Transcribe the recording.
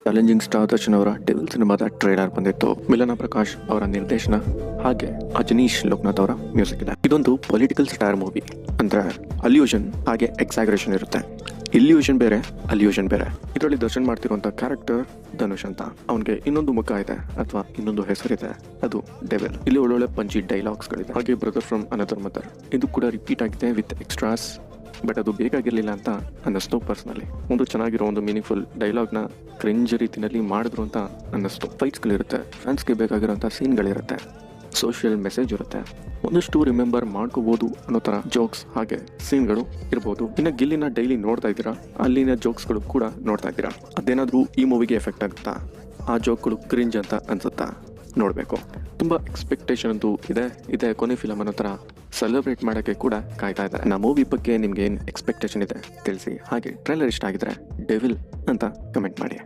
Challenging star Darshan ಅವರ devil ಸಿನಿಮಾದ trailer ಬಂದಿತ್ತು. ಮಿಲನ ಪ್ರಕಾಶ್ ಅವರ ನಿರ್ದೇಶನ, ಹಾಗೆ ಅಜನೀಶ್ ಲೋಕನಾಥ್ ಅವರ ಮ್ಯೂಸಿಕ್ ಇದೆ. ಇದೊಂದು ಪೊಲಿಟಿಕಲ್ ಸ್ಟಾರ್ ಮೂವಿ. ಅಂದ್ರೆ ಅಲ್ಯೂಷನ್ ಹಾಗೆ ಎಕ್ಸಾಗ್ರೇಷನ್ ಇರುತ್ತೆ. ಇಲ್ಯೂಷನ್ ಬೇರೆ, ಅಲ್ಯೂಷನ್ ಬೇರೆ. ಇದರಲ್ಲಿ ದರ್ಶನ್ ಮಾಡ್ತಿರುವಂತ ಕ್ಯಾರೆಕ್ಟರ್ ಧನುಷ್ ಅಂತ. ಅವನಿಗೆ ಇನ್ನೊಂದು ಮುಖ ಇದೆ ಅಥವಾ ಇನ್ನೊಂದು ಹೆಸರಿದೆ, ಅದು ಡೆವಿಲ್. ಇಲ್ಲಿ ಒಳ್ಳೊಳ್ಳೆ ಪಂಚಿ ಡೈಲಾಗ್ಸ್ ಗಳಿದೆ. ಹಾಗೆ ಬ್ರದರ್ ಫ್ರಮ್ ಅನದರ್ ಮದರ್ ಇದು ಕೂಡ ರಿಪೀಟ್ ಆಗಿದೆ ವಿತ್ ಎಕ್ಸ್ಟ್ರಾಸ್. ಬಟ್ ಅದು ಬೇಕಾಗಿರ್ಲಿಲ್ಲ ಅಂತ ಅನ್ನಿಸ್ತು ಪರ್ಸನಲಿ. ಒಂದು ಚೆನ್ನಾಗಿರೋ ಒಂದು ಮೀನಿಂಗ್ಫುಲ್ ಡೈಲಾಗ್ನ ಕ್ರಿಂಜ್ ರೀತಿಯಲ್ಲಿ ಮಾಡಿದ್ರು ಅಂತ ಅನ್ನಿಸ್ತು. ಫೈಟ್ಸ್ಗಳಿರುತ್ತೆ, ಫ್ಯಾನ್ಸ್ಗೆ ಬೇಕಾಗಿರೋಂಥ ಸೀನ್ಗಳಿರುತ್ತೆ, ಸೋಷಿಯಲ್ ಮೆಸೇಜ್ ಇರುತ್ತೆ, ಒಂದಷ್ಟು ರಿಮೆಂಬರ್ ಮಾಡ್ಕೋಬಹುದು ಅನ್ನೋ ಥರ ಜೋಕ್ಸ್ ಹಾಗೆ ಸೀನ್ಗಳು ಇರ್ಬೋದು. ಇನ್ನು ಗಿಲ್ಲಿನ ಡೈಲಿ ನೋಡ್ತಾ ಇದ್ದೀರಾ, ಅಲ್ಲಿನ ಜೋಕ್ಸ್ಗಳು ಕೂಡ ನೋಡ್ತಾ ಇದ್ದೀರಾ. ಅದೇನಾದರೂ ಈ ಮೂವಿಗೆ ಎಫೆಕ್ಟ್ ಆಗುತ್ತಾ? ಆ ಜೋಕ್ಗಳು ಕ್ರಿಂಜ್ ಅಂತ ಅನ್ಸುತ್ತಾ? ನೋಡಬೇಕು. ತುಂಬ ಎಕ್ಸ್ಪೆಕ್ಟೇಷನ್ ಅಂತೂ ಇದೆ ಕೊನೆ ಫಿಲಮ್ ಅನ್ನೋ ಥರ ಸೆಲೆಬ್ರೇಟ್ ಮಾಡೋಕ್ಕೆ ಕೂಡ ಕಾಯ್ತಾ ಇದ್ದಾರೆ. ನಮ್ಮ ಮೂವಿ ಬಗ್ಗೆ ನಿಮ್ಗೆ ಏನು ಎಕ್ಸ್ಪೆಕ್ಟೇಷನ್ ಇದೆ ತಿಳಿಸಿ. ಹಾಗೆ ಟ್ರೈಲರ್ ಇಷ್ಟ ಆಗಿದ್ರೆ ಡೆವಿಲ್ ಅಂತ ಕಮೆಂಟ್ ಮಾಡಿ.